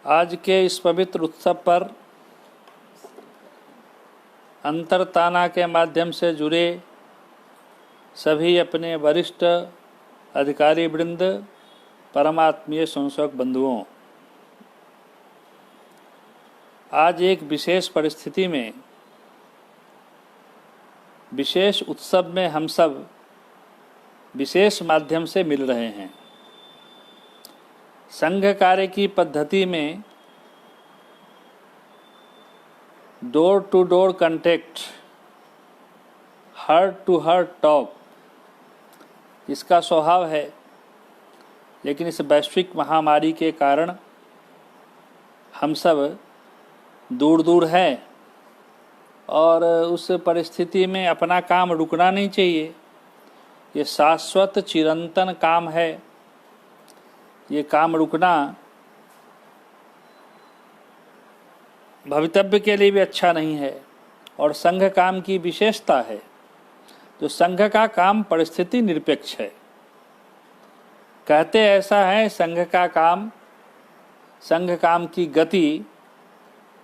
आज के इस पवित्र उत्सव पर अंतरताना के माध्यम से जुड़े सभी अपने वरिष्ठ अधिकारी वृंद, परमात्मीय स्वयंसेवक बंधुओं, आज एक विशेष परिस्थिति में, विशेष उत्सव में हम सब विशेष माध्यम से मिल रहे हैं। संघ कार्य की पद्धति में door to door contact, heart to heart talk, इसका स्वभाव है। लेकिन इस वैश्विक महामारी के कारण हम सब दूर दूर हैं और उस परिस्थिति में अपना काम रुकना नहीं चाहिए। ये शाश्वत चिरंतन काम है। ये काम रुकना भवितव्य के लिए भी अच्छा नहीं है। और संघ काम की विशेषता है, तो संघ का काम परिस्थिति निरपेक्ष है। कहते ऐसा है, संघ काम की गति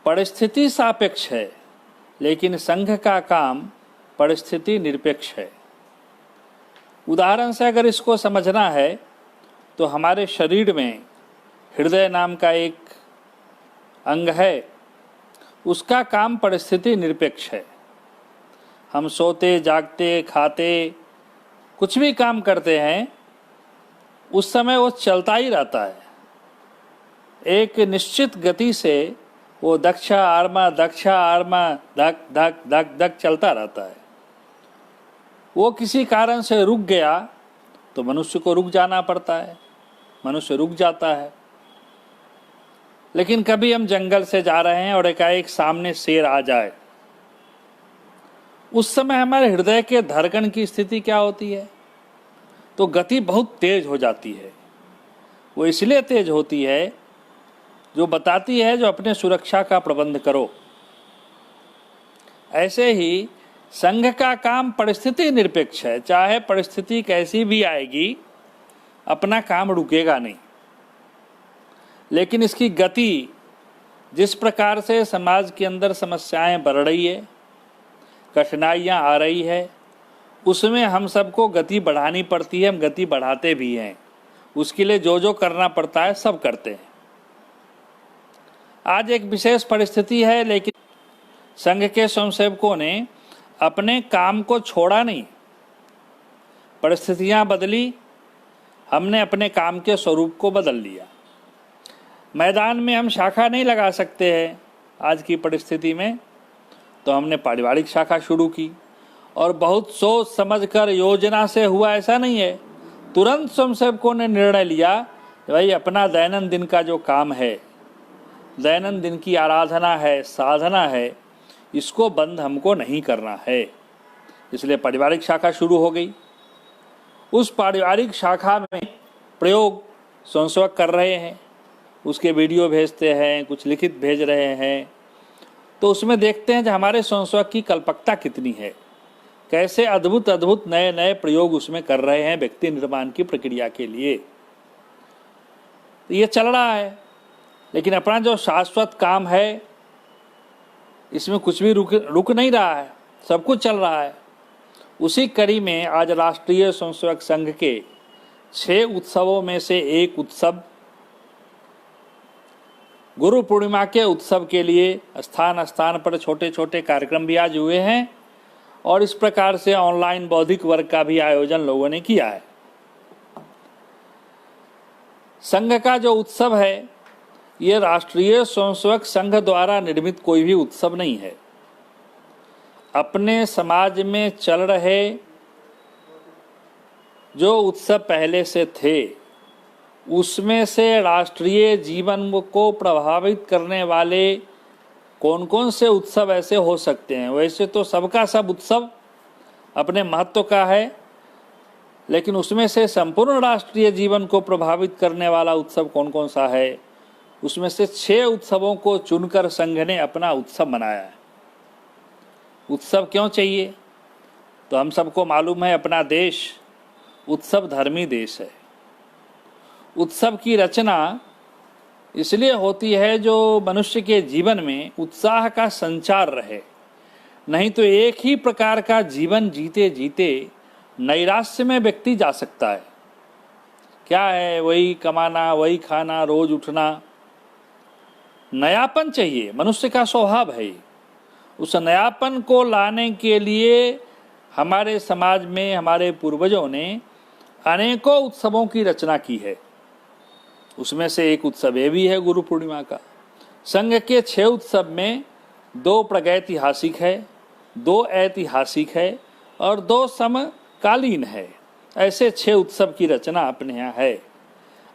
परिस्थिति सापेक्ष है, लेकिन संघ का काम परिस्थिति निरपेक्ष है। उदाहरण से अगर इसको समझना है तो हमारे शरीर में हृदय नाम का एक अंग है, उसका काम परिस्थिति निरपेक्ष है। हम सोते, जागते, खाते, कुछ भी काम करते हैं, उस समय वो चलता ही रहता है। एक निश्चित गति से वो दक्षा आर्मा धक धक धक धक चलता रहता है। वो किसी कारण से रुक गया तो मनुष्य को रुक जाना पड़ता है, मनुष्य रुक जाता है। लेकिन कभी हम जंगल से जा रहे हैं और एकाएक सामने शेर आ जाए, उस समय हमारे हृदय के धड़कन की स्थिति क्या होती है? तो गति बहुत तेज हो जाती है। वो इसलिए तेज होती है, जो बताती है जो अपने सुरक्षा का प्रबंध करो। ऐसे ही संघ का काम परिस्थिति निरपेक्ष है। चाहे परिस्थिति कैसी भी आएगी, अपना काम रुकेगा नहीं। लेकिन इसकी गति, जिस प्रकार से समाज के अंदर समस्याएं बढ़ रही है, कठिनाइयां आ रही है, उसमें हम सबको गति बढ़ानी पड़ती है। हम गति बढ़ाते भी हैं। उसके लिए जो जो करना पड़ता है सब करते हैं। आज एक विशेष परिस्थिति है, लेकिन संघ के स्वयंसेवकों ने अपने काम को छोड़ा नहीं। परिस्थितियां बदली, हमने अपने काम के स्वरूप को बदल लिया। मैदान में हम शाखा नहीं लगा सकते हैं आज की परिस्थिति में, तो हमने पारिवारिक शाखा शुरू की। और बहुत सोच समझकर, योजना से हुआ ऐसा नहीं है। तुरंत स्वयंसेवकों ने निर्णय लिया कि भाई अपना दैनंदिन का जो काम है, दैनंदिन की आराधना है, साधना है, इसको बंद हमको नहीं करना है। इसलिए पारिवारिक शाखा शुरू हो गई। उस पारिवारिक शाखा में प्रयोग स्वयंसेवक कर रहे हैं, उसके वीडियो भेजते हैं, कुछ लिखित भेज रहे हैं। तो उसमें देखते हैं कि हमारे स्वयंसेवक की कल्पकता कितनी है, कैसे अद्भुत अद्भुत नए नए प्रयोग उसमें कर रहे हैं व्यक्ति निर्माण की प्रक्रिया के लिए। तो ये चल रहा है। लेकिन अपना जो शाश्वत काम है, इसमें कुछ भी रुक नहीं रहा है, सब कुछ चल रहा है। उसी कड़ी में आज राष्ट्रीय स्वयंसेवक संघ के 6 उत्सवों में से एक उत्सव, गुरु पूर्णिमा के उत्सव के लिए स्थान स्थान पर छोटे छोटे कार्यक्रम भी आज हुए हैं। और इस प्रकार से ऑनलाइन बौद्धिक वर्ग का भी आयोजन लोगों ने किया है। संघ का जो उत्सव है, ये राष्ट्रीय स्वयंसेवक संघ द्वारा निर्मित कोई भी उत्सव नहीं है। अपने समाज में चल रहे जो उत्सव पहले से थे, उसमें से राष्ट्रीय जीवन को प्रभावित करने वाले कौन कौन से उत्सव ऐसे हो सकते हैं। वैसे तो सबका सब उत्सव अपने महत्व का है, लेकिन उसमें से संपूर्ण राष्ट्रीय जीवन को प्रभावित करने वाला उत्सव कौन कौन सा है, उसमें से 6 उत्सवों को चुनकर संघ ने अपना उत्सव मनाया है। उत्सव क्यों चाहिए? तो हम सबको मालूम है, अपना देश उत्सव धर्मी देश है। उत्सव की रचना इसलिए होती है जो मनुष्य के जीवन में उत्साह का संचार रहे, नहीं तो एक ही प्रकार का जीवन जीते जीते नैराश्य में व्यक्ति जा सकता है। क्या है, वही कमाना, वही खाना, रोज उठना। नयापन चाहिए, मनुष्य का स्वभाव है। उस नयापन को लाने के लिए हमारे समाज में हमारे पूर्वजों ने अनेकों उत्सवों की रचना की है। उसमें से एक उत्सव ये भी है गुरु पूर्णिमा का। संघ के 6 उत्सव में 2 प्रागैतिहासिक है, 2 ऐतिहासिक है और 2 समकालीन है। ऐसे 6 उत्सव की रचना अपने यहाँ है।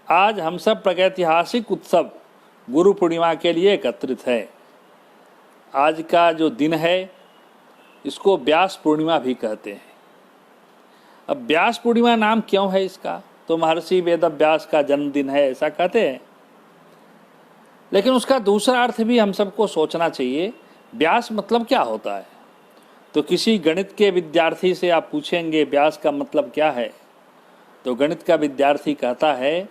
आज हम सब प्रागैतिहासिक उत्सव गुरु पूर्णिमा के लिए एकत्रित है। आज का जो दिन है इसको व्यास पूर्णिमा भी कहते हैं। अब व्यास पूर्णिमा नाम क्यों है इसका? तो महर्षि वेदव्यास का जन्मदिन है ऐसा कहते हैं, लेकिन उसका दूसरा अर्थ भी हम सबको सोचना चाहिए। व्यास मतलब क्या होता है? तो किसी गणित के विद्यार्थी से आप पूछेंगे व्यास का मतलब क्या है, तो गणित का विद्यार्थी कहता है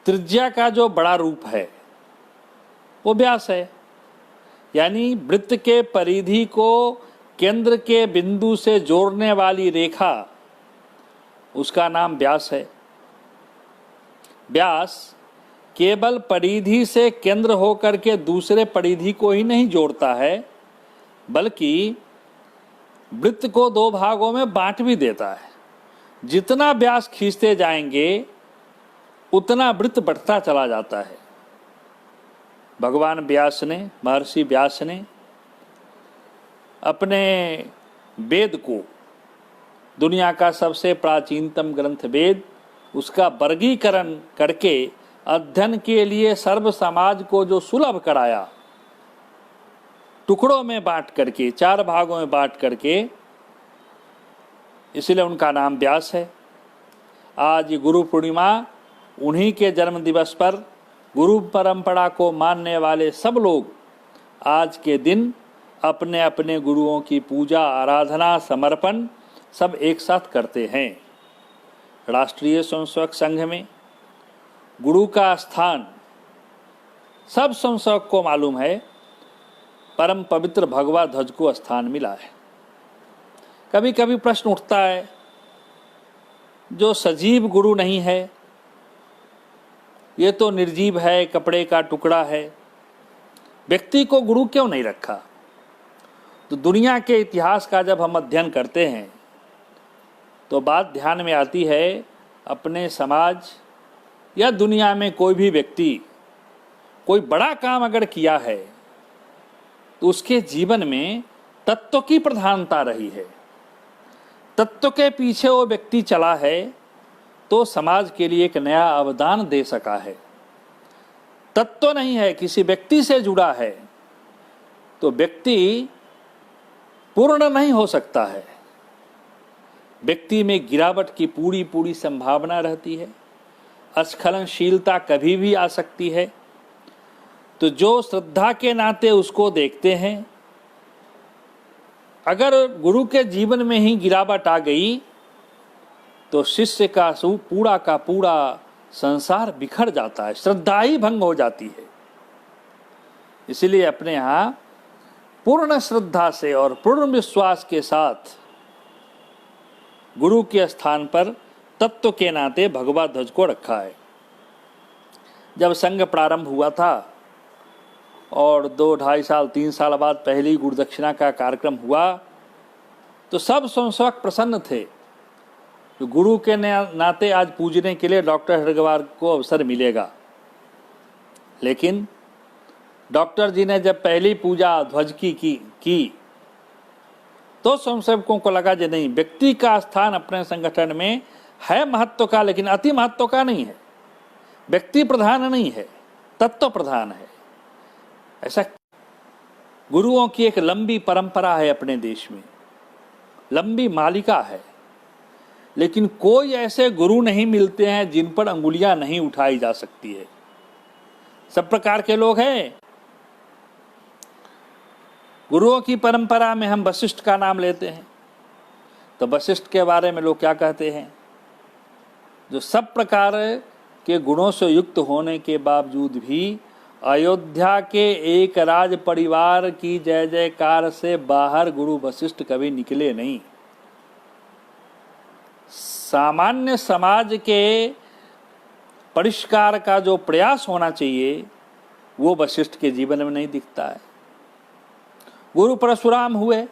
त्रिज्या का जो बड़ा रूप है वो व्यास है। यानी वृत्त के परिधि को केंद्र के बिंदु से जोड़ने वाली रेखा, उसका नाम व्यास है। व्यास केवल परिधि से केंद्र होकर के दूसरे परिधि को ही नहीं जोड़ता है, बल्कि वृत्त को 2 भागों में बांट भी देता है। जितना व्यास खींचते जाएंगे उतना वृत्त बढ़ता चला जाता है। भगवान व्यास ने, महर्षि व्यास ने अपने वेद को, दुनिया का सबसे प्राचीनतम ग्रंथ वेद, उसका वर्गीकरण करके अध्ययन के लिए सर्व समाज को जो सुलभ कराया, टुकड़ों में बांट करके, 4 भागों में बांट करके, इसलिए उनका नाम व्यास है। आज गुरु पूर्णिमा, उन्हीं के जन्म दिवस पर गुरु परंपरा को मानने वाले सब लोग आज के दिन अपने अपने गुरुओं की पूजा, आराधना, समर्पण सब एक साथ करते हैं। राष्ट्रीय स्वयंसेवक संघ में गुरु का स्थान सब स्वयंसेवक को मालूम है। परम पवित्र भगवा ध्वज को स्थान मिला है। कभी कभी प्रश्न उठता है, जो सजीव गुरु नहीं है, ये तो निर्जीव है, कपड़े का टुकड़ा है, व्यक्ति को गुरु क्यों नहीं रखा? तो दुनिया के इतिहास का जब हम अध्ययन करते हैं तो बात ध्यान में आती है, अपने समाज या दुनिया में कोई भी व्यक्ति कोई बड़ा काम अगर किया है तो उसके जीवन में तत्व की प्रधानता रही है। तत्व के पीछे वो व्यक्ति चला है तो समाज के लिए एक नया अवदान दे सका है। तत्व नहीं है, किसी व्यक्ति से जुड़ा है तो व्यक्ति पूर्ण नहीं हो सकता है। व्यक्ति में गिरावट की पूरी पूरी संभावना रहती है, अस्खलनशीलता कभी भी आ सकती है। तो जो श्रद्धा के नाते उसको देखते हैं, अगर गुरु के जीवन में ही गिरावट आ गई तो शिष्य का पूरा संसार बिखर जाता है, श्रद्धा ही भंग हो जाती है। इसलिए अपने यहाँ पूर्ण श्रद्धा से और पूर्ण विश्वास के साथ गुरु के स्थान पर तत्व के नाते भगवा ध्वज को रखा है। जब संघ प्रारंभ हुआ था और 2, 2.5 साल, 3 साल बाद पहली गुरुदक्षिणा का कार्यक्रम हुआ तो सब स्वयंसेवक प्रसन्न थे। तो गुरु के नाते आज पूजने के लिए डॉक्टर हरिद्वार को अवसर मिलेगा। लेकिन डॉक्टर जी ने जब पहली पूजा ध्वज की तो स्वयंसेवकों को लगा कि नहीं, व्यक्ति का स्थान अपने संगठन में है महत्व का, लेकिन अति महत्व का नहीं है। व्यक्ति प्रधान नहीं है, तत्व प्रधान है। ऐसा गुरुओं की एक लंबी परंपरा है अपने देश में, लंबी मालिका है, लेकिन कोई ऐसे गुरु नहीं मिलते हैं जिन पर अंगुलियां नहीं उठाई जा सकती है। सब प्रकार के लोग हैं। गुरुओं की परंपरा में हम वशिष्ठ का नाम लेते हैं, तो वशिष्ठ के बारे में लोग क्या कहते हैं? जो सब प्रकार के गुणों से युक्त होने के बावजूद भी अयोध्या के एक राज परिवार की जय जयकार से बाहर गुरु वशिष्ठ कभी निकले नहीं। सामान्य समाज के परिष्कार का जो प्रयास होना चाहिए वो वशिष्ठ के जीवन में नहीं दिखता है। गुरु परशुराम हुए,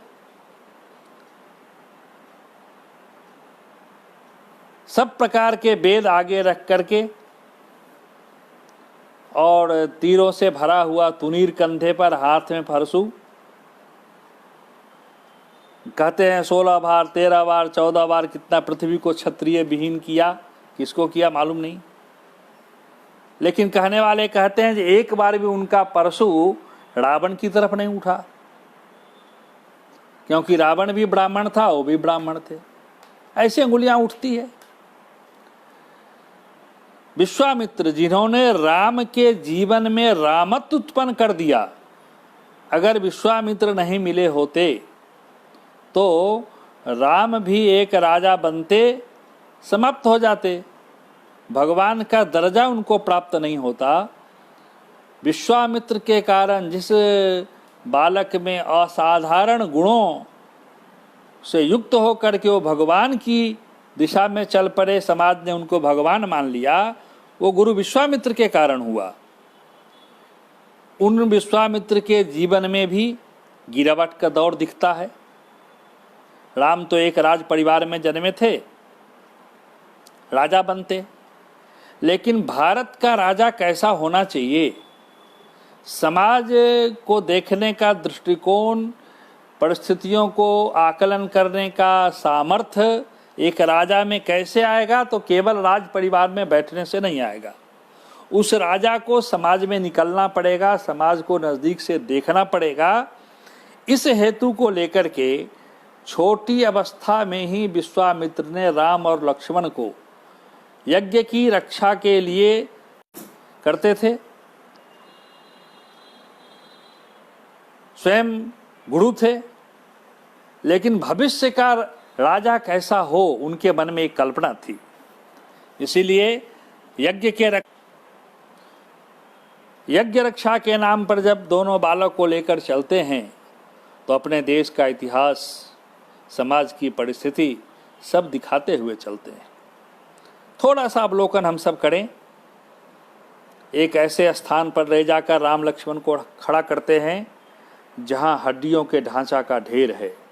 सब प्रकार के वेद आगे रख करके और तीरों से भरा हुआ तुनीर कंधे पर, हाथ में फरसू, कहते हैं 16 बार 13 बार 14 बार कितना पृथ्वी को क्षत्रिय विहीन किया, किसको किया मालूम नहीं, लेकिन कहने वाले कहते हैं कि एक बार भी उनका परशु रावण की तरफ नहीं उठा, क्योंकि रावण भी ब्राह्मण था, वो भी ब्राह्मण थे। ऐसी अंगुलियां उठती है। विश्वामित्र जिन्होंने राम के जीवन में रामत्व उत्पन्न कर दिया, अगर विश्वामित्र नहीं मिले होते तो राम भी एक राजा बनते, समाप्त हो जाते, भगवान का दर्जा उनको प्राप्त नहीं होता। विश्वामित्र के कारण जिस बालक में असाधारण गुणों से युक्त होकर के वो भगवान की दिशा में चल पड़े, समाज ने उनको भगवान मान लिया, वो गुरु विश्वामित्र के कारण हुआ। उन विश्वामित्र के जीवन में भी गिरावट का दौर दिखता है। राम तो एक राज परिवार में जन्मे थे, राजा बनते, लेकिन भारत का राजा कैसा होना चाहिए, समाज को देखने का दृष्टिकोण, परिस्थितियों को आकलन करने का सामर्थ्य एक राजा में कैसे आएगा, तो केवल राज परिवार में बैठने से नहीं आएगा। उस राजा को समाज में निकलना पड़ेगा, समाज को नज़दीक से देखना पड़ेगा। इस हेतु को लेकर के छोटी अवस्था में ही विश्वामित्र ने राम और लक्ष्मण को यज्ञ की रक्षा के लिए करते थे। स्वयं गुरु थे, लेकिन भविष्य का राजा कैसा हो उनके मन में एक कल्पना थी। इसीलिए यज्ञ रक्षा के नाम पर जब दोनों बालक को लेकर चलते हैं तो अपने देश का इतिहास, समाज की परिस्थिति सब दिखाते हुए चलते हैं। थोड़ा सा अवलोकन हम सब करें। एक ऐसे स्थान पर ले जाकर राम लक्ष्मण को खड़ा करते हैं जहां हड्डियों के ढांचा का ढेर है।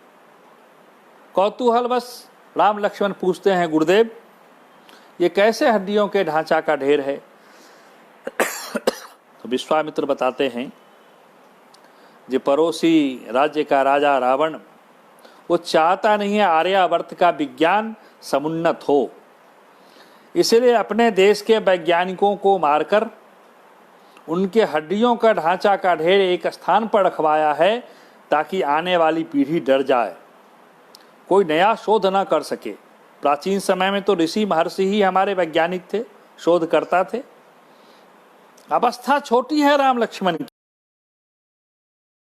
कौतूहलवश राम लक्ष्मण पूछते हैं, गुरुदेव ये कैसे हड्डियों के ढांचा का ढेर है? तो विश्वामित्र बताते हैं, जो पड़ोसी राज्य का राजा रावण, वो चाहता नहीं है आर्यावर्त का विज्ञान समुन्नत हो, इसलिए अपने देश के वैज्ञानिकों को मारकर उनके हड्डियों का ढांचा का ढेर एक स्थान पर रखवाया है ताकि आने वाली पीढ़ी डर जाए, कोई नया शोध ना कर सके। प्राचीन समय में तो ऋषि महर्षि ही हमारे वैज्ञानिक थे, शोध करता थे। अवस्था छोटी है राम लक्ष्मण की,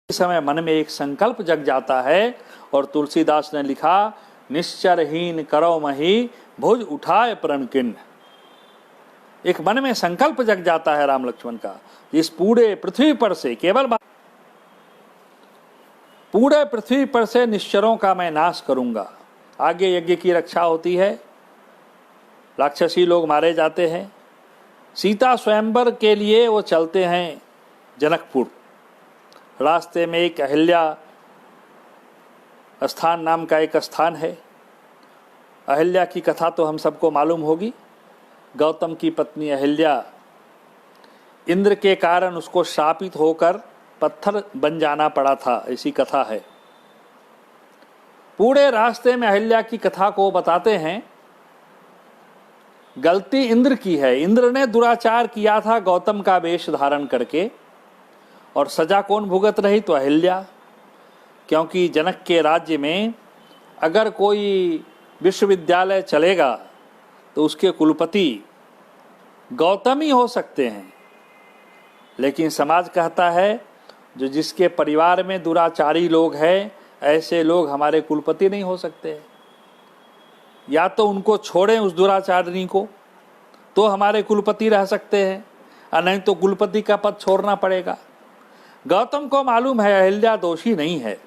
इस समय मन में एक संकल्प जग जाता है और तुलसीदास ने लिखा, निश्चरहीन करो मही भुज उठाए प्रण किन्न। एक मन में संकल्प जग जाता है राम लक्ष्मण का, इस पूरे पृथ्वी पर से, केवल पूरे पृथ्वी पर से निश्चरों का मैं नाश करूंगा। आगे यज्ञ की रक्षा होती है, राक्षसी लोग मारे जाते हैं। सीता स्वयंवर के लिए वो चलते हैं जनकपुर। रास्ते में एक अहिल्या स्थान नाम का एक स्थान है। अहिल्या की कथा तो हम सबको मालूम होगी। गौतम की पत्नी अहिल्या, इंद्र के कारण उसको शापित होकर पत्थर बन जाना पड़ा था, ऐसी कथा है। पूरे रास्ते में अहिल्या की कथा को बताते हैं। गलती इंद्र की है, इंद्र ने दुराचार किया था गौतम का वेश धारण करके, और सजा कौन भुगत रही? तो अहिल्या। क्योंकि जनक के राज्य में अगर कोई विश्वविद्यालय चलेगा तो उसके कुलपति गौतम ही हो सकते हैं, लेकिन समाज कहता है जो जिसके परिवार में दुराचारी लोग हैं, ऐसे लोग हमारे कुलपति नहीं हो सकते। या तो उनको छोड़ें उस दुराचारिणी को, तो हमारे कुलपति रह सकते हैं, और नहीं तो कुलपति का पद छोड़ना पड़ेगा। गौतम को मालूम है अहिल्या दोषी नहीं है,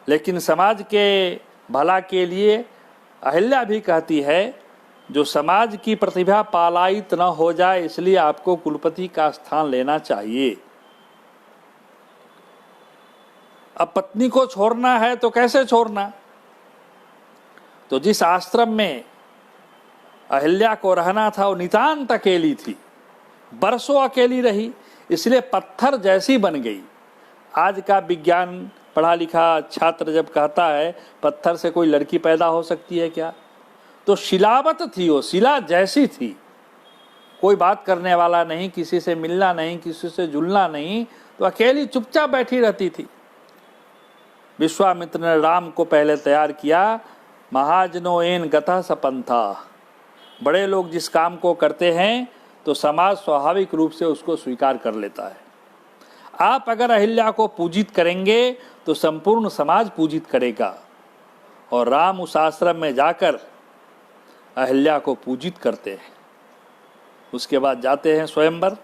लेकिन समाज के भला के लिए अहिल्या भी कहती है जो समाज की प्रतिभा पलायित न हो जाए, इसलिए आपको कुलपति का स्थान लेना चाहिए। अब पत्नी को छोड़ना है तो कैसे छोड़ना? तो जिस आश्रम में अहिल्या को रहना था वो नितांत अकेली थी, बरसों अकेली रही, इसलिए पत्थर जैसी बन गई। आज का विज्ञान पढ़ा लिखा छात्र जब कहता है पत्थर से कोई लड़की पैदा हो सकती है क्या, तो शिलावत थी, वो शिला जैसी थी, कोई बात करने वाला नहीं, किसी से मिलना नहीं, किसी से जुलना नहीं, तो अकेली चुपचाप बैठी रहती थी। विश्वामित्र ने राम को पहले तैयार किया, महाजनो एन गतः सपंथा। बड़े लोग जिस काम को करते हैं तो समाज स्वाभाविक रूप से उसको स्वीकार कर लेता है। आप अगर अहिल्या को पूजित करेंगे तो संपूर्ण समाज पूजित करेगा, और राम उस आश्रम में जाकर अहिल्या को पूजित करते हैं। उसके बाद जाते हैं स्वयंवर।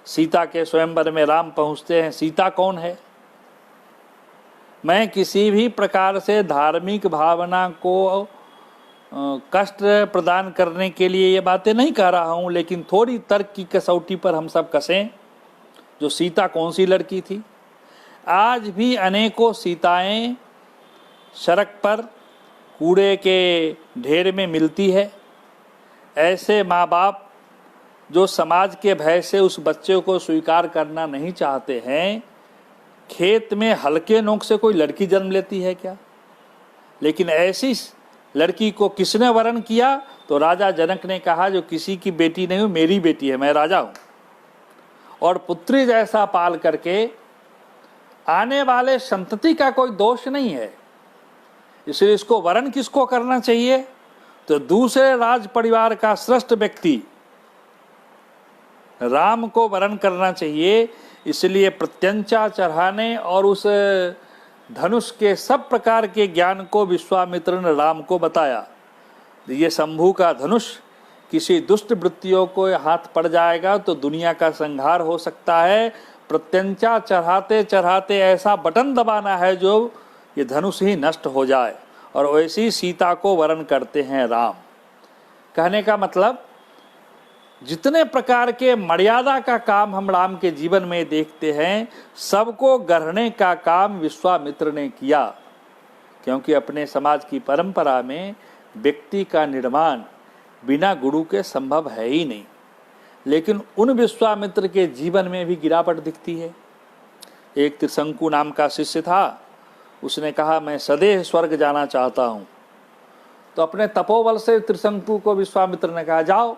सीता के स्वयंवर में राम पहुंचते हैं। सीता कौन है? मैं किसी भी प्रकार से धार्मिक भावना को कष्ट प्रदान करने के लिए ये बातें नहीं कह रहा हूँ, लेकिन थोड़ी तर्क की कसौटी पर हम सब कसें। जो सीता कौन सी लड़की थी? आज भी अनेकों सीताएं सड़क पर कूड़े के ढेर में मिलती है। ऐसे माँ बाप जो समाज के भय से उस बच्चे को स्वीकार करना नहीं चाहते हैं, खेत में हल्के नोक से कोई लड़की जन्म लेती है क्या? लेकिन ऐसी लड़की को किसने वरण किया? तो राजा जनक ने कहा जो किसी की बेटी नहीं हूँ, मेरी बेटी है, मैं राजा हूँ, और पुत्री जैसा पाल करके आने वाले संतति का कोई दोष नहीं है, इसलिए इसको वरण किसको करना चाहिए? तो दूसरे राज परिवार का श्रेष्ठ व्यक्ति राम को वरण करना चाहिए। इसलिए प्रत्यंचा चढ़ाने और उस धनुष के सब प्रकार के ज्ञान को विश्वामित्र ने राम को बताया। ये शंभु का धनुष किसी दुष्ट वृत्तियों को हाथ पड़ जाएगा तो दुनिया का संहार हो सकता है। प्रत्यंचा चढ़ाते चढ़ाते ऐसा बटन दबाना है जो ये धनुष ही नष्ट हो जाए, और वैसी सीता को वरण करते हैं राम। कहने का मतलब जितने प्रकार के मर्यादा का काम हम राम के जीवन में देखते हैं, सबको गढ़ने का काम विश्वामित्र ने किया, क्योंकि अपने समाज की परंपरा में व्यक्ति का निर्माण बिना गुरु के संभव है ही नहीं। लेकिन उन विश्वामित्र के जीवन में भी गिरावट दिखती है। एक त्रिशंकु नाम का शिष्य था, उसने कहा मैं सदैव स्वर्ग जाना चाहता हूँ। तो अपने तपोबल से त्रिशंकु को विश्वामित्र ने कहा जाओ।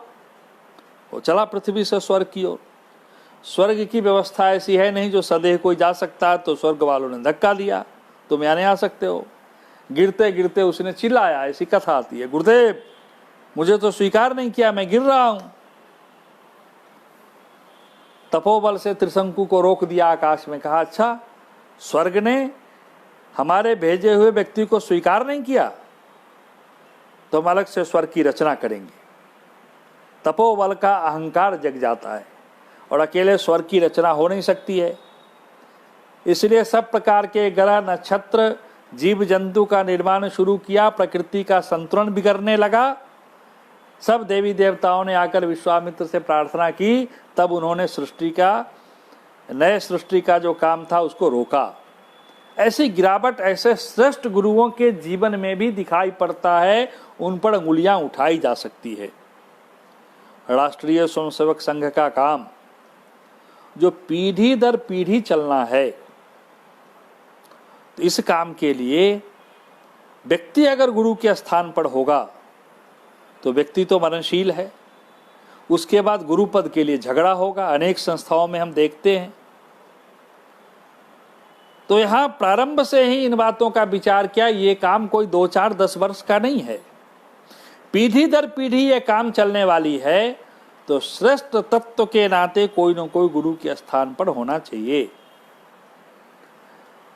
वो चला पृथ्वी से स्वर्ग की ओर। स्वर्ग की व्यवस्था ऐसी है नहीं जो सदैव कोई जा सकता है, तो स्वर्ग वालों ने धक्का दिया, तुम यहाँ नहीं आ सकते हो। गिरते गिरते उसने चिल्लाया, ऐसी कथा आती है, गुरुदेव मुझे तो स्वीकार नहीं किया, मैं गिर रहा हूँ। तपोबल से त्रिशंकु को रोक दिया आकाश में, कहा अच्छा स्वर्ग ने हमारे भेजे हुए व्यक्ति को स्वीकार नहीं किया तो हम अलग से स्वर्ग की रचना करेंगे। तपोबल का अहंकार जग जाता है और अकेले स्वर्ग की रचना हो नहीं सकती है। इसलिए सब प्रकार के ग्रह नक्षत्र जीव जंतु का निर्माण शुरू किया, प्रकृति का संतुलन बिगड़ने लगा। सब देवी देवताओं ने आकर विश्वामित्र से प्रार्थना की, तब उन्होंने नए सृष्टि का जो काम था उसको रोका। ऐसी गिरावट ऐसे श्रेष्ठ गुरुओं के जीवन में भी दिखाई पड़ता है, उन पर अंगुलियां उठाई जा सकती है। राष्ट्रीय स्वयंसेवक संघ का काम जो पीढ़ी दर पीढ़ी चलना है, तो इस काम के लिए व्यक्ति अगर गुरु के स्थान पर होगा तो व्यक्ति तो मरणशील है, उसके बाद गुरु पद के लिए झगड़ा होगा। अनेक संस्थाओं में हम देखते हैं। तो यहाँ प्रारंभ से ही इन बातों का विचार किया। ये काम कोई 2, 4, 10 वर्ष का नहीं है, पीढ़ी दर पीढ़ी ये काम चलने वाली है। तो श्रेष्ठ तत्व के नाते कोई न कोई गुरु के स्थान पर होना चाहिए,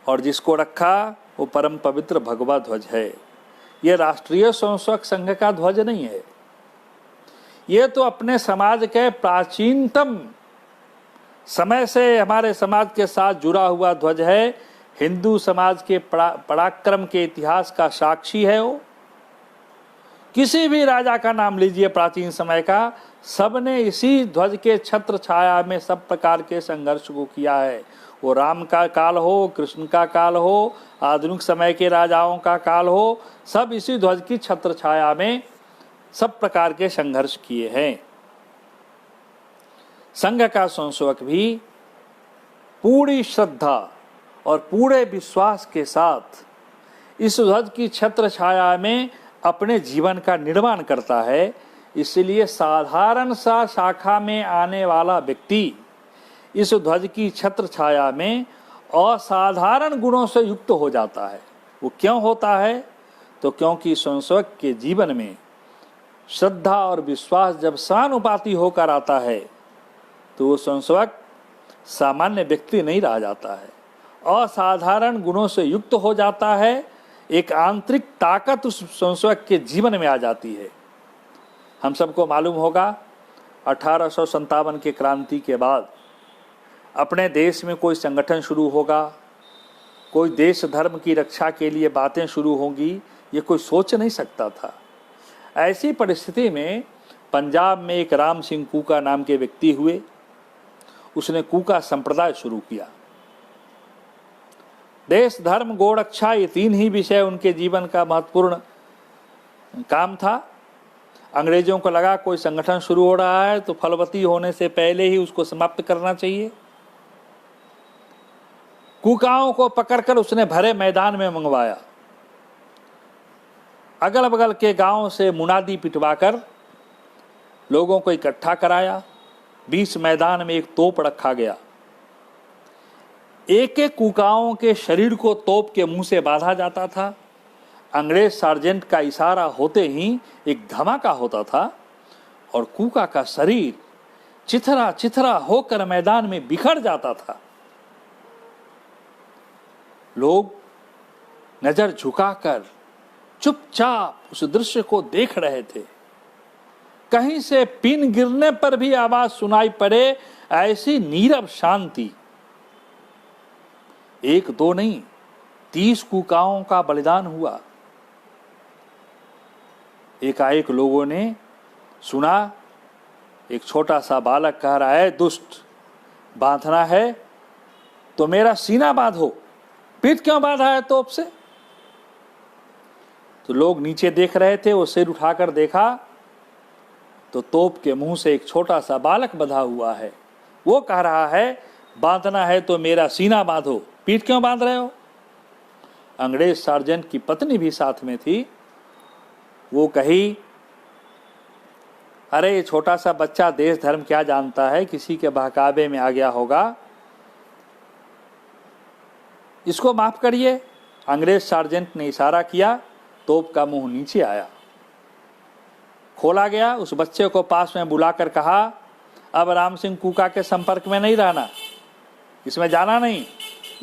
और जिसको रखा वो परम पवित्र भगवा ध्वज है। ये राष्ट्रीय स्वयंसेवक संघ का ध्वज नहीं है। ये तो अपने समाज के प्राचीनतम समय से हमारे समाज के साथ जुड़ा हुआ ध्वज है। हिंदू समाज के पराक्रम के इतिहास का साक्षी है वो। किसी भी राजा का नाम लीजिए प्राचीन समय का, सबने इसी ध्वज के छत्र छाया में सब प्रकार के संघर्ष को किया है। वो राम का काल हो, कृष्ण का काल हो, आधुनिक समय के राजाओं का काल हो, सब इसी ध्वज की छत्र छाया में सब प्रकार के संघर्ष किए हैं। संघ का स्वयंसेवक भी पूरी श्रद्धा और पूरे विश्वास के साथ इस ध्वज की छत्र छाया में अपने जीवन का निर्माण करता है। इसलिए साधारण सा शाखा में आने वाला व्यक्ति इस ध्वज की छत्र छाया में असाधारण गुणों से युक्त हो जाता है। वो क्यों होता है? तो क्योंकि स्वयंसेवक के जीवन में श्रद्धा और विश्वास जब समानुपाती होकर आता है तो वो स्वयंसेवक सामान्य व्यक्ति नहीं रह जाता है, असाधारण गुणों से युक्त हो जाता है। एक आंतरिक ताकत उस स्वयंसेवक के जीवन में आ जाती है। हम सबको मालूम होगा 1857 के क्रांति के बाद अपने देश में कोई संगठन शुरू होगा, कोई देश धर्म की रक्षा के लिए बातें शुरू होंगी, ये कोई सोच नहीं सकता था। ऐसी परिस्थिति में पंजाब में एक राम सिंह कूका नाम के व्यक्ति हुए। उसने कूका संप्रदाय शुरू किया। देश धर्म गौ रक्षा, ये तीन ही विषय उनके जीवन का महत्वपूर्ण काम था। अंग्रेजों को लगा कोई संगठन शुरू हो रहा है तो फलवती होने से पहले ही उसको समाप्त करना चाहिए। कूकाओं को पकड़कर उसने भरे मैदान में मंगवाया। अगल बगल के गांव से मुनादी पिटवाकर लोगों को इकट्ठा कराया। बीच मैदान में एक तोप रखा गया। एक एक कूकाओं के शरीर को तोप के मुंह से बांधा जाता था। अंग्रेज सार्जेंट का इशारा होते ही एक धमाका होता था और कूका का शरीर चिथरा चिथरा होकर मैदान में बिखर जाता था। लोग नजर झुकाकर चुपचाप उस दृश्य को देख रहे थे। कहीं से पिन गिरने पर भी आवाज सुनाई पड़े, ऐसी नीरव शांति। एक दो नहीं, 30 कूकाओं का बलिदान हुआ। एकाएक लोगों ने सुना एक छोटा सा बालक कह रहा है, दुष्ट, बांधना है तो मेरा सीना बांधो, पीठ क्यों बांधा है तोप से? तो लोग नीचे देख रहे थे। वो सिर उठाकर देखा तो तोप के मुंह से एक छोटा सा बालक बंधा हुआ है। वो कह रहा है, बांधना है तो मेरा सीना बांधो, पीठ क्यों बांध रहे हो? अंग्रेज सार्जेंट की पत्नी भी साथ में थी। वो कही, अरे ये छोटा सा बच्चा देश धर्म क्या जानता है, किसी के बहकावे में आ गया होगा, इसको माफ करिए। अंग्रेज सार्जेंट ने इशारा किया, तोप का मुंह नीचे आया, खोला गया। उस बच्चे को पास में बुलाकर कहा, अब राम सिंह कूका के संपर्क में नहीं रहना, इसमें जाना नहीं।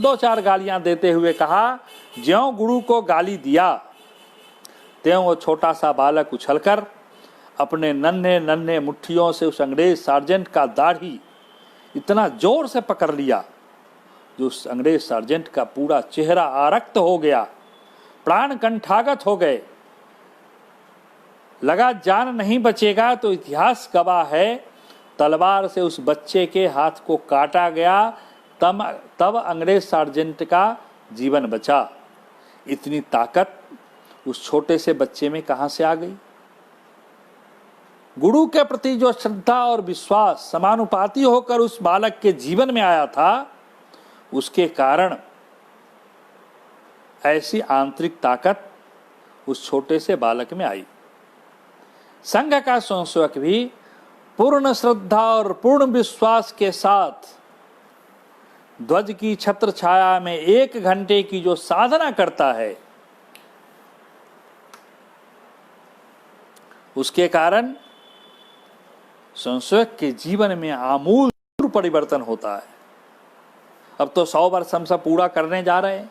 2-4 गालियां देते हुए कहा, ज्यों गुरु को गाली दिया त्यों वो छोटा सा बालक उछलकर अपने नन्हे नन्हे मुट्ठियों से उस अंग्रेज सार्जेंट का दाढ़ी इतना जोर से पकड़ लिया जो उस अंग्रेज सार्जेंट का पूरा चेहरा आरक्त हो गया, प्राण कंठागत हो गए। लगा जान नहीं बचेगा तो इतिहास गवाह है, तलवार से उस बच्चे के हाथ को काटा गया, तब अंग्रेज सार्जेंट का जीवन बचा। इतनी ताकत उस छोटे से बच्चे में कहां से आ गई? गुरु के प्रति जो श्रद्धा और विश्वास समानुपाती होकर उस बालक के जीवन में आया था, उसके कारण ऐसी आंतरिक ताकत उस छोटे से बालक में आई। संघ का स्वयंसेवक भी पूर्ण श्रद्धा और पूर्ण विश्वास के साथ ध्वज की छत्र छाया में 1 घंटे की जो साधना करता है, उसके कारण स्वयंसेवक के जीवन में आमूल परिवर्तन होता है। अब तो 100 वर्ष हम सब पूरा करने जा रहे हैं।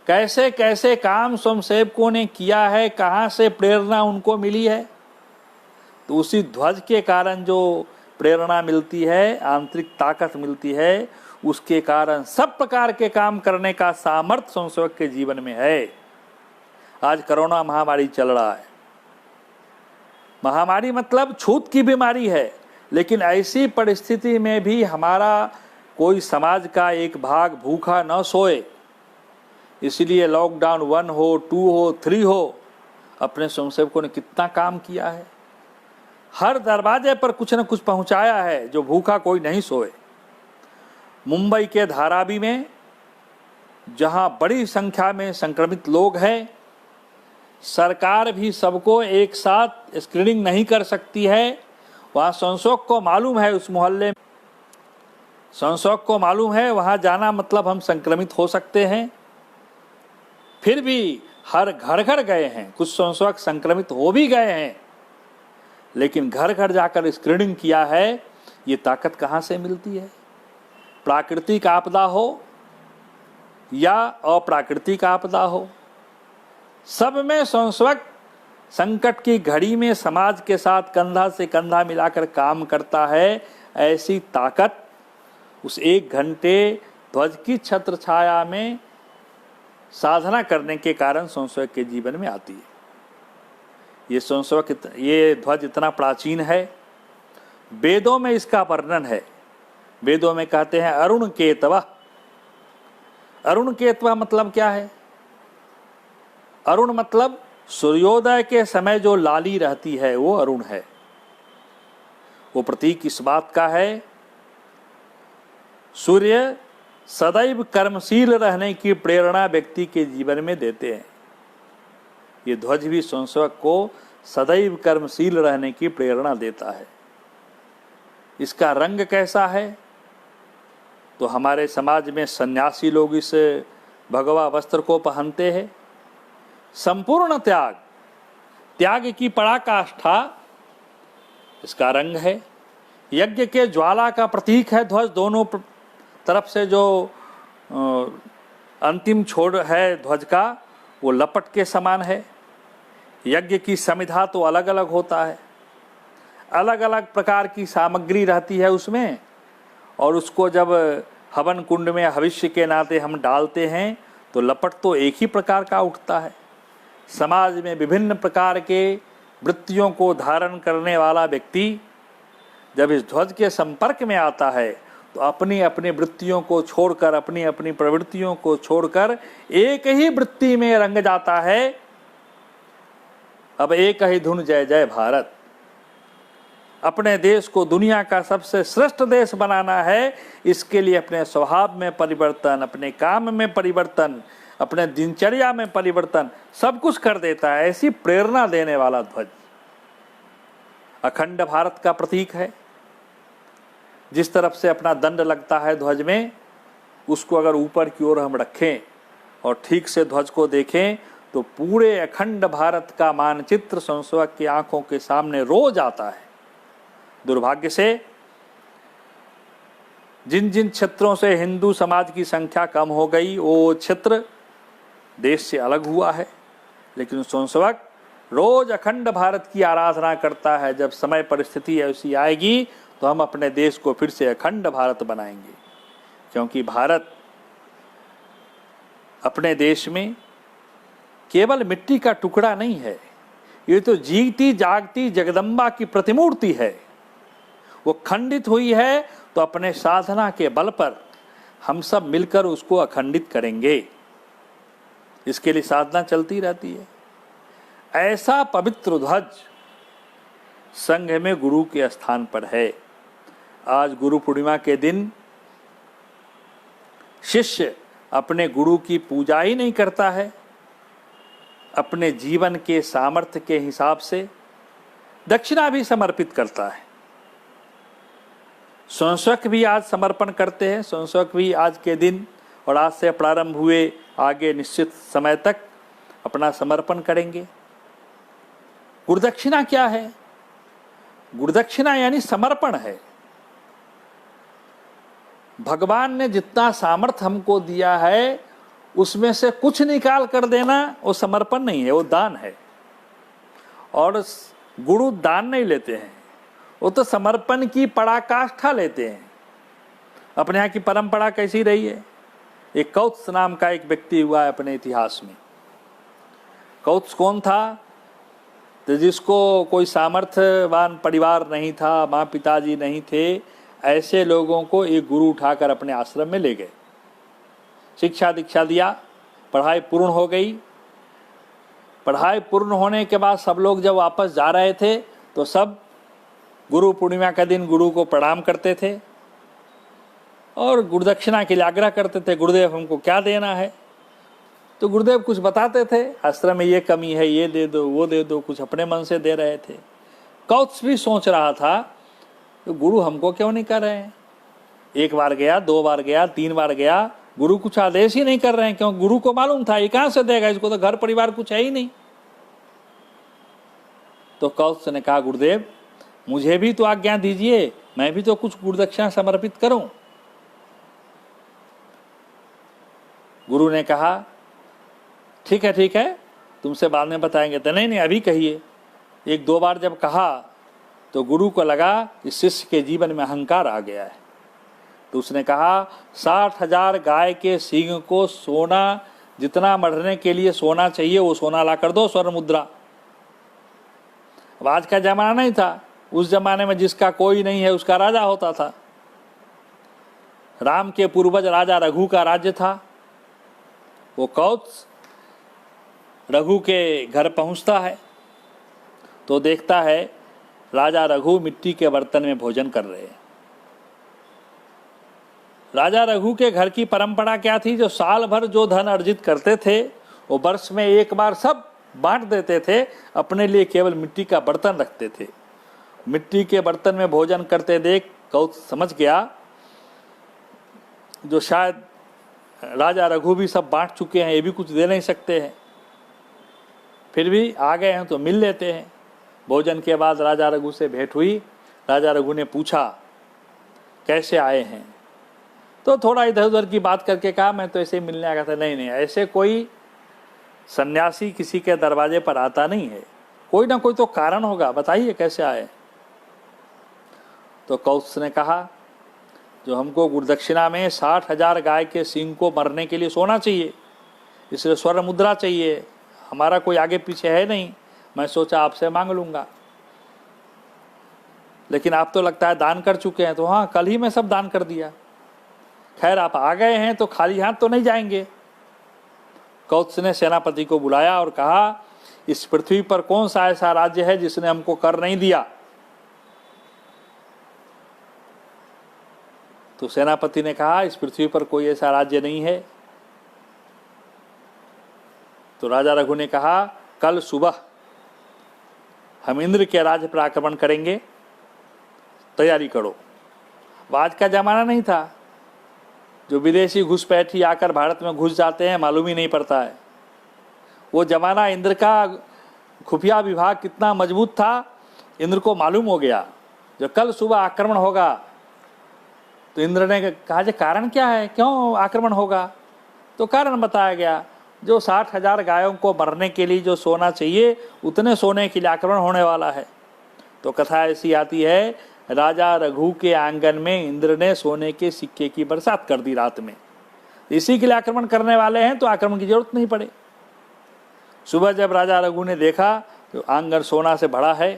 कैसे कैसे काम स्वयंसेवकों ने किया है, कहाँ से प्रेरणा उनको मिली है। तो उसी ध्वज के कारण जो प्रेरणा मिलती है, आंतरिक ताकत मिलती है, उसके कारण सब प्रकार के काम करने का सामर्थ्य स्वयंसेवक के जीवन में है। आज कोरोना महामारी चल रहा है। महामारी मतलब छूत की बीमारी है, लेकिन ऐसी परिस्थिति में भी हमारा कोई समाज का एक भाग भूखा न सोए, इसलिए लॉकडाउन 1 हो, 2 हो, 3 हो, अपने स्वयंसेवकों ने कितना काम किया है। हर दरवाजे पर कुछ न कुछ पहुंचाया है, जो भूखा कोई नहीं सोए। मुंबई के धारावी में जहां बड़ी संख्या में संक्रमित लोग हैं, सरकार भी सबको एक साथ स्क्रीनिंग नहीं कर सकती है। वहाँ स्वयंसेवक को मालूम है, उस मोहल्ले में स्वयंसेवक को मालूम है वहाँ जाना मतलब हम संक्रमित हो सकते हैं, फिर भी हर घर घर गए हैं। कुछ स्वयंसेवक संक्रमित हो भी गए हैं, लेकिन घर घर जाकर स्क्रीनिंग किया है। ये ताकत कहाँ से मिलती है? प्राकृतिक आपदा हो या अप्राकृतिक आपदा हो, सब में स्वयंसेवक संकट की घड़ी में समाज के साथ कंधा से कंधा मिलाकर काम करता है। ऐसी ताकत उस 1 घंटे ध्वज की छत्र छाया में साधना करने के कारण स्वयंसेवक के जीवन में आती है। ये ध्वज इतना प्राचीन है, वेदों में इसका वर्णन है। वेदों में कहते हैं अरुण केतवा। अरुण केतवा मतलब क्या है? अरुण मतलब सूर्योदय के समय जो लाली रहती है वो अरुण है। वो प्रतीक इस बात का है, सूर्य सदैव कर्मशील रहने की प्रेरणा व्यक्ति के जीवन में देते हैं। ये ध्वज भी स्वयंसेवक को सदैव कर्मशील रहने की प्रेरणा देता है। इसका रंग कैसा है? तो हमारे समाज में सन्यासी लोग इस भगवा वस्त्र को पहनते हैं। संपूर्ण त्याग, त्याग की पराकाष्ठा इसका रंग है। यज्ञ के ज्वाला का प्रतीक है ध्वज। दोनों तरफ से जो अंतिम छोर है ध्वज का, वो लपट के समान है। यज्ञ की समिधा तो अलग अलग होता है, अलग अलग प्रकार की सामग्री रहती है उसमें, और उसको जब हवन कुंड में हविष्य के नाते हम डालते हैं तो लपट तो एक ही प्रकार का उठता है। समाज में विभिन्न प्रकार के वृत्तियों को धारण करने वाला व्यक्ति जब इस ध्वज के संपर्क में आता है तो अपनी अपनी वृत्तियों को छोड़कर, अपनी अपनी प्रवृत्तियों को छोड़कर एक ही वृत्ति में रंग जाता है। अब एक ही धुन जय जय भारत। अपने देश को दुनिया का सबसे श्रेष्ठ देश बनाना है, इसके लिए अपने स्वभाव में परिवर्तन, अपने काम में परिवर्तन, अपने दिनचर्या में परिवर्तन, सब कुछ कर देता है। ऐसी प्रेरणा देने वाला ध्वज अखंड भारत का प्रतीक है। जिस तरफ से अपना दंड लगता है ध्वज में, उसको अगर ऊपर की ओर हम रखें और ठीक से ध्वज को देखें तो पूरे अखंड भारत का मानचित्र स्वयंसेवक की आंखों के सामने रोज आता है। दुर्भाग्य से जिन जिन क्षेत्रों से हिंदू समाज की संख्या कम हो गई, वो क्षेत्र देश से अलग हुआ है, लेकिन स्वयंसेवक रोज अखंड भारत की आराधना करता है। जब समय परिस्थिति ऐसी आएगी तो हम अपने देश को फिर से अखंड भारत बनाएंगे, क्योंकि भारत अपने देश में केवल मिट्टी का टुकड़ा नहीं है, ये तो जीती जागती जगदम्बा की प्रतिमूर्ति है। वो खंडित हुई है तो अपने साधना के बल पर हम सब मिलकर उसको अखंडित करेंगे। इसके लिए साधना चलती रहती है। ऐसा पवित्र ध्वज संघ में गुरु के स्थान पर है। आज गुरु पूर्णिमा के दिन शिष्य अपने गुरु की पूजा ही नहीं करता है, अपने जीवन के सामर्थ्य के हिसाब से दक्षिणा भी समर्पित करता है। स्वयंसेवक भी आज समर्पण करते हैं। स्वयंसेवक भी आज के दिन और आज से प्रारंभ हुए आगे निश्चित समय तक अपना समर्पण करेंगे। गुरुदक्षिणा क्या है? गुरुदक्षिणा यानी समर्पण है। भगवान ने जितना सामर्थ्य हमको दिया है उसमें से कुछ निकाल कर देना वो समर्पण नहीं है, वो दान है। और गुरु दान नहीं लेते हैं, वो तो समर्पण की पराकाष्ठा लेते हैं। अपने यहाँ की परंपरा कैसी रही है? एक कौत्स नाम का एक व्यक्ति हुआ है अपने इतिहास में। कौत्स कौन था? तो जिसको कोई सामर्थ्यवान परिवार नहीं था, माँ पिताजी नहीं थे, ऐसे लोगों को एक गुरु उठाकर अपने आश्रम में ले गए, शिक्षा दीक्षा दिया, पढ़ाई पूर्ण हो गई। पढ़ाई पूर्ण होने के बाद सब लोग जब वापस जा रहे थे तो सब गुरु पूर्णिमा का दिन गुरु को प्रणाम करते थे और गुरुदक्षिणा के लिए आग्रह करते थे, गुरुदेव हमको क्या देना है? तो गुरुदेव कुछ बताते थे, आश्रम में ये कमी है, ये दे दो, वो दे दो, कुछ अपने मन से दे रहे थे। कौत्स भी सोच रहा था तो गुरु हमको क्यों नहीं कर रहे हैं? एक बार गया, 2 बार गया, 3 बार गया, गुरु कुछ आदेश ही नहीं कर रहे हैं। क्यों? गुरु को मालूम था ये कहां से देगा, इसको तो घर परिवार कुछ है ही नहीं। तो कौत्स ने कहा, गुरुदेव मुझे भी तो आज्ञा दीजिए, मैं भी तो कुछ गुरुदक्षिणा समर्पित करूं। गुरु ने कहा, ठीक है, तुमसे बाद में बताएंगे। तो नहीं अभी कहिए। 1-2 बार जब कहा तो गुरु को लगा कि शिष्य के जीवन में अहंकार आ गया है। तो उसने कहा, 60,000 गाय के सींग को सोना, जितना मढ़ने के लिए सोना चाहिए वो सोना ला कर दो, स्वर्ण मुद्रा। अब आज का जमाना नहीं था, उस जमाने में जिसका कोई नहीं है उसका राजा होता था। राम के पूर्वज राजा रघु का राज्य था। वो कौत्स रघु के घर पहुंचता है तो देखता है राजा रघु मिट्टी के बर्तन में भोजन कर रहे हैं। राजा रघु के घर की परंपरा क्या थी? जो साल भर जो धन अर्जित करते थे वो वर्ष में एक बार सब बांट देते थे, अपने लिए केवल मिट्टी का बर्तन रखते थे। मिट्टी के बर्तन में भोजन करते देख कौत्स समझ गया जो शायद राजा रघु भी सब बांट चुके हैं, ये भी कुछ दे नहीं सकते हैं, फिर भी आ गए हैं तो मिल लेते हैं। भोजन के बाद राजा रघु से भेंट हुई। राजा रघु ने पूछा, कैसे आए हैं? तो थोड़ा इधर उधर की बात करके कहा, मैं तो ऐसे ही मिलने आया था। नहीं, ऐसे कोई सन्यासी किसी के दरवाजे पर आता नहीं है, कोई ना कोई तो कारण होगा, बताइए कैसे आए? तो कौत्स ने कहा, जो हमको गुरुदक्षिणा में 60,000 गाय के सींग को मरने के लिए सोना चाहिए, इसलिए स्वर्ण मुद्रा चाहिए। हमारा कोई आगे पीछे है नहीं, मैं सोचा आपसे मांग लूंगा। लेकिन आप तो लगता है दान कर चुके हैं। तो हाँ, कल ही मैं सब दान कर दिया। खैर आप आ गए हैं तो खाली हाथ तो नहीं जाएंगे। कौत्स ने सेनापति को बुलाया और कहा, इस पृथ्वी पर कौन सा ऐसा राज्य है जिसने हमको कर नहीं दिया? तो सेनापति ने कहा, इस पृथ्वी पर कोई ऐसा राज्य नहीं है। तो राजा रघु ने कहा, कल सुबह हम इंद्र के राज्य पर आक्रमण करेंगे, तैयारी करो। आज का जमाना नहीं था, जो विदेशी घुसपैठी आकर भारत में घुस जाते हैं मालूम ही नहीं पड़ता है। वो जमाना इंद्र का खुफिया विभाग कितना मजबूत था, इंद्र को मालूम हो गया जो कल सुबह आक्रमण होगा। तो इंद्र ने कहा, जो कारण क्या है, क्यों आक्रमण होगा? तो कारण बताया गया, जो 60,000 गायों को मरने के लिए जो सोना चाहिए, उतने सोने के लिए आक्रमण होने वाला है। तो कथा ऐसी आती है, राजा रघु के आंगन में इंद्र ने सोने के सिक्के की बरसात कर दी रात में। इसी के लिए आक्रमण करने वाले हैं तो आक्रमण की जरूरत नहीं पड़े। सुबह जब राजा रघु ने देखा तो आंगन सोना से भरा है,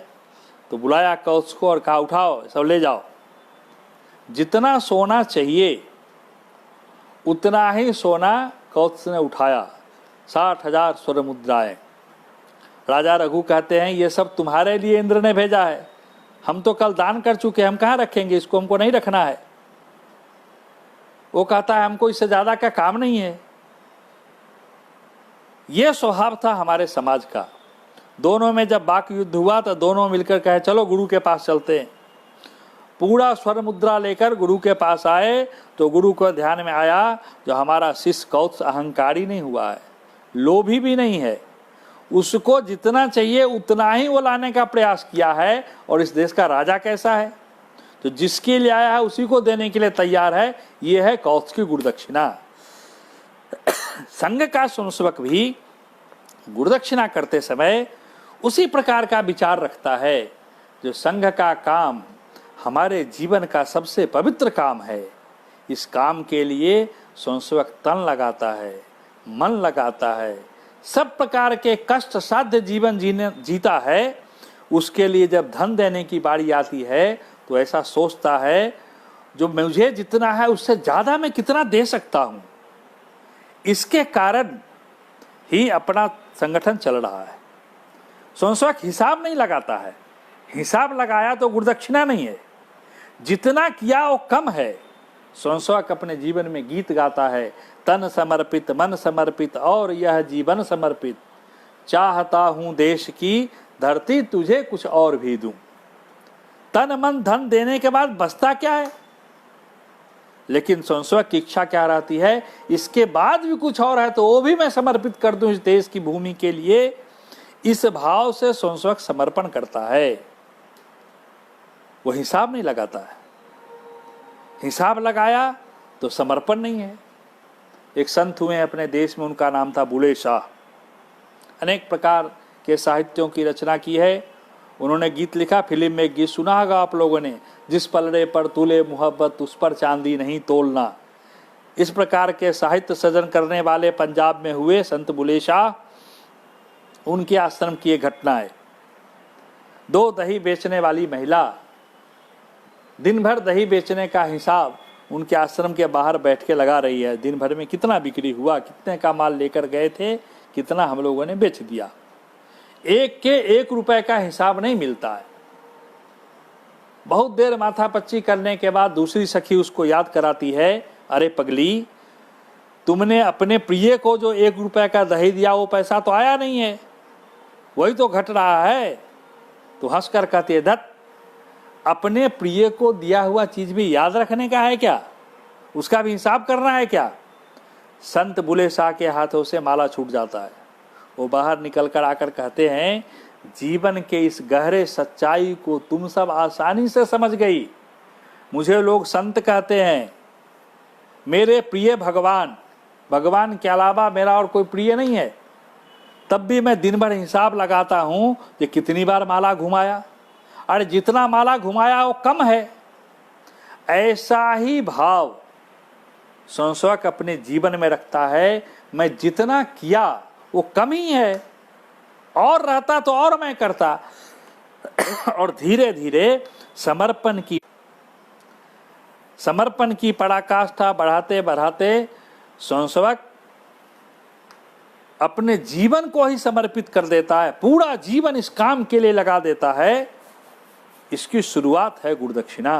तो बुलाया कौत्स को और कहा, उठाओ सब ले जाओ। जितना सोना चाहिए उतना ही सोना कौत्स ने उठाया, 60,000 स्वर्ण मुद्राएं। राजा रघु कहते हैं, ये सब तुम्हारे लिए इंद्र ने भेजा है, हम तो कल दान कर चुके, हम कहाँ रखेंगे इसको, हमको नहीं रखना है। वो कहता है, हमको इससे ज्यादा का काम नहीं है। ये स्वभाव था हमारे समाज का। दोनों में जब वाक युद्ध हुआ तो दोनों मिलकर कहे, चलो गुरु के पास चलते हैं। पूरा स्वर्ण मुद्रा लेकर गुरु के पास आए तो गुरु को ध्यान में आया, जो हमारा शिष्य कौत्स अहंकारी नहीं हुआ है, लोभी भी नहीं है, उसको जितना चाहिए उतना ही वो लाने का प्रयास किया है। और इस देश का राजा कैसा है, तो जिसके लिए आया है उसी को देने के लिए तैयार है। ये है कौत्स की गुरुदक्षिणा। संघ का स्वयंसेवक भी गुरुदक्षिणा करते समय उसी प्रकार का विचार रखता है जो संघ का काम हमारे जीवन का सबसे पवित्र काम है। इस काम के लिए स्वयंसेवक तन लगाता है, मन लगाता है, सब प्रकार के कष्ट साध्य जीवन जीता है। उसके लिए जब धन देने की बारी आती है तो ऐसा सोचता है जो मुझे जितना है उससे ज्यादा मैं कितना दे सकता हूं। इसके कारण ही अपना संगठन चल रहा है। स्वयंसेवक हिसाब नहीं लगाता है, हिसाब लगाया तो गुरुदक्षिणा नहीं है, जितना किया वो कम है। स्वयंसेवक अपने जीवन में गीत गाता है, तन समर्पित मन समर्पित और यह जीवन समर्पित, चाहता हूं देश की धरती तुझे कुछ और भी दूं। तन मन धन देने के बाद बचता क्या है? लेकिन स्वयंसेवक की इच्छा क्या रहती है? इसके बाद भी कुछ और है तो वो भी मैं समर्पित कर दूं इस देश की भूमि के लिए। इस भाव से स्वयंसेवक समर्पण करता है, वो हिसाब नहीं लगाता है। हिसाब लगाया तो समर्पण नहीं है। एक संत हुए अपने देश में, उनका नाम था बुले शाह। अनेक प्रकार के साहित्यों की रचना की है। उन्होंने गीत लिखा, फिल्म में एक गीत सुना होगा आप लोगों ने, जिस पलड़े पर तुले मोहब्बत उस पर चांदी नहीं तोलना। इस प्रकार के साहित्य सृजन करने वाले पंजाब में हुए संत बुले शाह। उनके आश्रम की एक घटना है। 2 दही बेचने वाली महिला दिन भर दही बेचने का हिसाब उनके आश्रम के बाहर बैठ के लगा रही है। दिन भर में कितना बिक्री हुआ, कितने का माल लेकर गए थे, कितना हम लोगों ने बेच दिया। एक के 1 रुपए का हिसाब नहीं मिलता है। बहुत देर माथापच्ची करने के बाद दूसरी सखी उसको याद कराती है, अरे पगली, तुमने अपने प्रिय को जो 1 रुपए का दही दिया वो पैसा तो आया नहीं है, वही तो घट रहा है। तो हंसकर कहती है, धत, अपने प्रिय को दिया हुआ चीज भी याद रखने का है क्या? उसका भी हिसाब करना है क्या? संत बुले शाह के हाथों से माला छूट जाता है। वो बाहर निकलकर आकर कहते हैं, जीवन के इस गहरे सच्चाई को तुम सब आसानी से समझ गई। मुझे लोग संत कहते हैं, मेरे प्रिय भगवान, भगवान के अलावा मेरा और कोई प्रिय नहीं है। तब भी मैं दिन भर हिसाब लगाता हूं कि कितनी बार माला घुमाया, और जितना माला घुमाया वो कम है। ऐसा ही भाव स्वयंसेवक अपने जीवन में रखता है, मैं जितना किया वो कम ही है, और रहता तो और मैं करता। और धीरे धीरे समर्पण की पराकाष्ठा बढ़ाते बढ़ाते स्वयंसेवक अपने जीवन को ही समर्पित कर देता है, पूरा जीवन इस काम के लिए लगा देता है। इसकी शुरुआत है गुरुदक्षिणा।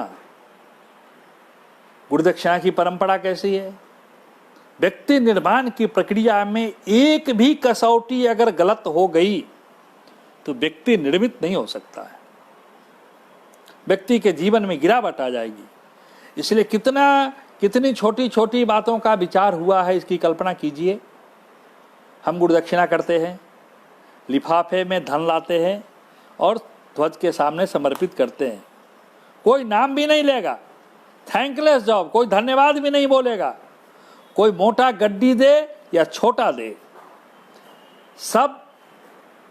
गुरुदक्षिणा की परंपरा कैसी है? व्यक्ति निर्माण की प्रक्रिया में एक भी कसौटी अगर गलत हो गई तो व्यक्ति निर्मित नहीं हो सकता है, व्यक्ति के जीवन में गिरावट आ जाएगी। इसलिए कितनी छोटी छोटी बातों का विचार हुआ है, इसकी कल्पना कीजिए। हम गुरुदक्षिणा करते हैं, लिफाफे में धन लाते हैं और ध्वज के सामने समर्पित करते हैं। कोई नाम भी नहीं लेगा, थैंकलेस जॉब, कोई धन्यवाद भी नहीं बोलेगा, कोई मोटा गड्डी दे या छोटा दे, सब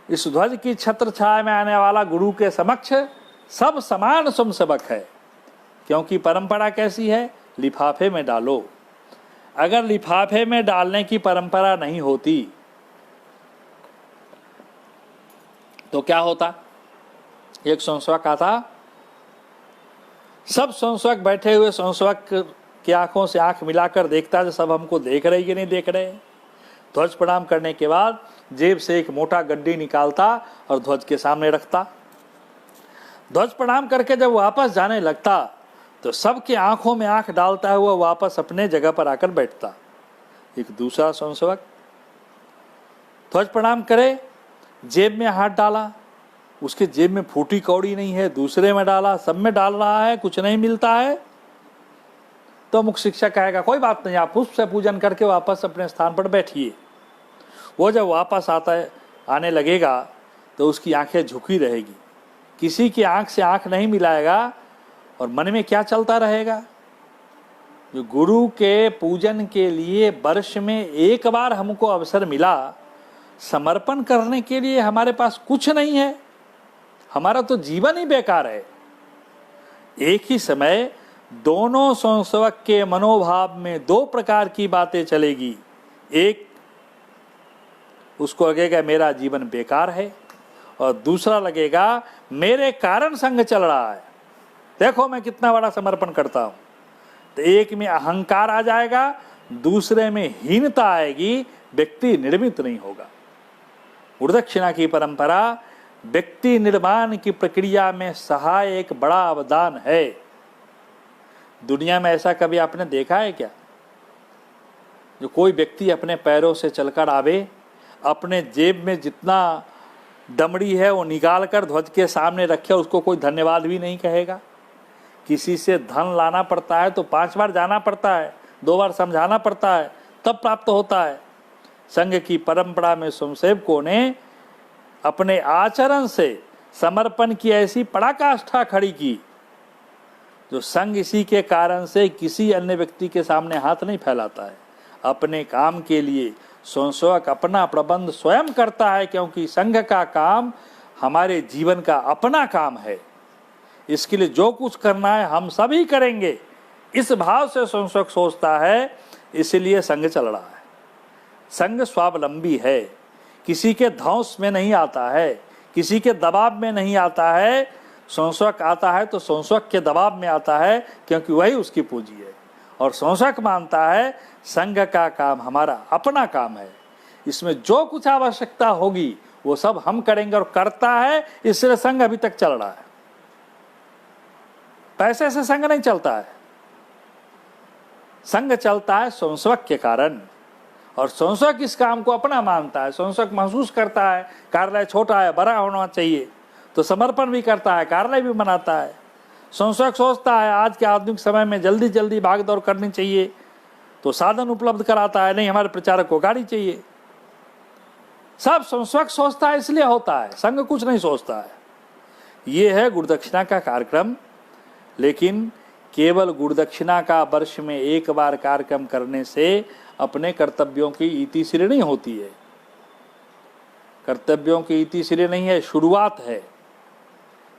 इस ध्वज की छत्र छाया में आने वाला गुरु के समक्ष सब समान स्वयंसेवक है। क्योंकि परंपरा कैसी है? लिफाफे में डालो। अगर लिफाफे में डालने की परंपरा नहीं होती तो क्या होता? एक स्वयंसेवक आता, सब स्वयंसेवक बैठे हुए स्वयंसेवक की आंखों से आंख मिलाकर देखता, जो सब हमको देख रहे कि नहीं देख रहे। ध्वज प्रणाम करने के बाद जेब से एक मोटा गड्डी निकालता और ध्वज के सामने रखता। ध्वज प्रणाम करके जब वापस जाने लगता तो सबके आंखों में आंख डालता हुआ वापस अपने जगह पर आकर बैठता। एक दूसरा स्वयंसेवक ध्वज प्रणाम करे, जेब में हाथ डाला, उसके जेब में फूटी कौड़ी नहीं है, दूसरे में डाला, सब में डाल रहा है, कुछ नहीं मिलता है, तो मुख्य शिक्षक कहेगा कोई बात नहीं, आप पुष्प से पूजन करके वापस अपने स्थान पर बैठिए। वो जब वापस आने लगेगा तो उसकी आंखें झुकी रहेगी, किसी की आंख से आंख नहीं मिलाएगा, और मन में क्या चलता रहेगा? जो गुरु के पूजन के लिए वर्ष में एक बार हमको अवसर मिला, समर्पण करने के लिए हमारे पास कुछ नहीं है, हमारा तो जीवन ही बेकार है। एक ही समय दोनों स्वयंसेवक के मनोभाव में दो प्रकार की बातें चलेगी। एक, उसको लगेगा मेरा जीवन बेकार है, और दूसरा लगेगा मेरे कारण संघ चल रहा है, देखो मैं कितना बड़ा समर्पण करता हूं। तो एक में अहंकार आ जाएगा, दूसरे में हीनता आएगी, व्यक्ति निर्मित नहीं होगा। गुरुदक्षिणा की परंपरा व्यक्ति निर्माण की प्रक्रिया में सहाय एक बड़ा अवदान है। दुनिया में ऐसा कभी आपने देखा है क्या, जो कोई व्यक्ति अपने पैरों से चलकर आवे, अपने जेब में जितना दमड़ी है वो निकाल कर ध्वज के सामने रखे, उसको कोई धन्यवाद भी नहीं कहेगा। किसी से धन लाना पड़ता है तो 5 बार जाना पड़ता है, 2 बार समझाना पड़ता है, तब प्राप्त होता है। संघ की परंपरा में स्वयंसेवकों ने अपने आचरण से समर्पण की ऐसी पराकाष्ठा खड़ी की, जो संघ इसी के कारण से किसी अन्य व्यक्ति के सामने हाथ नहीं फैलाता है। अपने काम के लिए स्वयंसेवक अपना प्रबंध स्वयं करता है, क्योंकि संघ का काम हमारे जीवन का अपना काम है। इसके लिए जो कुछ करना है हम सभी करेंगे, इस भाव से स्वयंसेवक सोचता है, इसलिए संघ चल रहा है। संघ स्वावलंबी है, किसी के ध्वंस में नहीं आता है, किसी के दबाव में नहीं आता है। स्वयंसेवक आता है तो स्वयंसेवक के दबाव में आता है, क्योंकि वही उसकी पूंजी है। और स्वयंसेवक मानता है संघ का काम हमारा अपना काम है, इसमें जो कुछ आवश्यकता होगी वो सब हम करेंगे, और करता है, इसलिए संघ अभी तक चल रहा है। पैसे से संघ नहीं चलता है, संघ चलता है स्वयंसेवक के कारण। और स्वयंसेवक इस काम को अपना मानता है। स्वयंसेवक महसूस करता है कार्यालय छोटा है, बड़ा होना चाहिए, तो समर्पण भी करता है, कार्यालय भी बनाता है। स्वयंसेवक सोचता है आज के आधुनिक समय में जल्दी जल्दी भाग दौड़ करनी चाहिए, तो साधन उपलब्ध कराता है, नहीं हमारे प्रचारक को गाड़ी चाहिए। सब स्वयंसेवक सोचता है, इसलिए होता है, संघ कुछ नहीं सोचता है। ये है गुरुदक्षिणा का कार्यक्रम। लेकिन केवल गुरुदक्षिणा का वर्ष में एक बार कार्यक्रम करने से अपने कर्तव्यों की इति सिरे नहीं होती है। कर्तव्यों की इति सिरे नहीं है, शुरुआत है।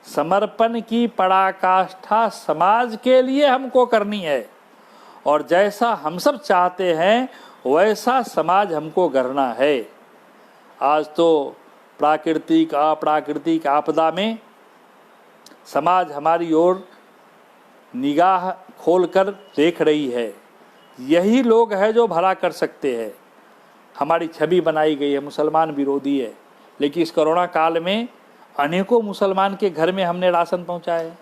समर्पण की पराकाष्ठा समाज के लिए हमको करनी है, और जैसा हम सब चाहते हैं वैसा समाज हमको गढ़ना है। आज तो प्राकृतिक अप्राकृतिक आपदा में समाज हमारी ओर निगाह खोलकर देख रही है। यही लोग हैं जो भला कर सकते हैं। हमारी छवि बनाई गई है मुसलमान विरोधी है, लेकिन इस कोरोना काल में अनेकों मुसलमान के घर में हमने राशन पहुंचाए,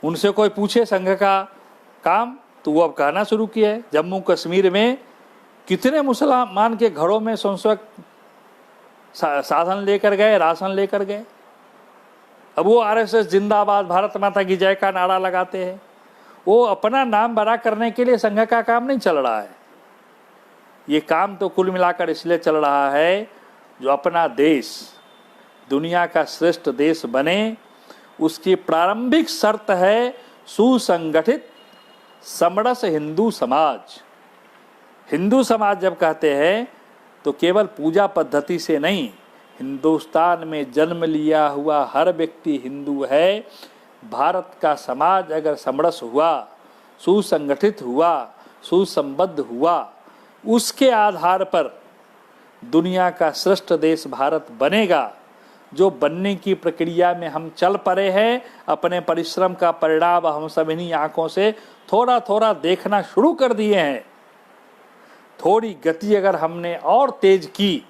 उनसे कोई पूछे संघ का काम तो वो अब कहना शुरू किया है। जम्मू कश्मीर में कितने मुसलमान के घरों में स्वयंसेवक साधन लेकर गए, राशन लेकर गए। अब वो आरएसएस जिंदाबाद, भारत माता की जय का नारा लगाते हैं। वो अपना नाम बड़ा करने के लिए संघ का काम नहीं चल रहा है। ये काम तो कुल मिलाकर इसलिए चल रहा है जो अपना देश दुनिया का श्रेष्ठ देश बने, उसकी प्रारंभिक शर्त है सुसंगठित समरस हिंदू समाज। हिंदू समाज जब कहते हैं तो केवल पूजा पद्धति से नहीं, हिंदुस्तान में जन्म लिया हुआ हर व्यक्ति हिंदू है। भारत का समाज अगर समरस हुआ, सुसंगठित हुआ, सुसंबद्ध हुआ, उसके आधार पर दुनिया का श्रेष्ठ देश भारत बनेगा। जो बनने की प्रक्रिया में हम चल पड़े हैं, अपने परिश्रम का परिणाम हम सब इन्हीं आंखों से थोड़ा थोड़ा देखना शुरू कर दिए हैं। थोड़ी गति अगर हमने और तेज की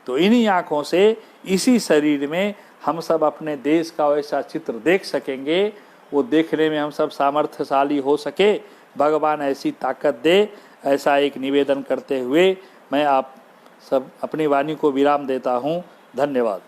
तो इन्हीं आंखों से, इसी शरीर में हम सब अपने देश का वैसा चित्र देख सकेंगे। वो देखने में हम सब सामर्थ्यशाली हो सके, भगवान ऐसी ताकत दे, ऐसा एक निवेदन करते हुए मैं आप सब अपनी वाणी को विराम देता हूँ। धन्यवाद।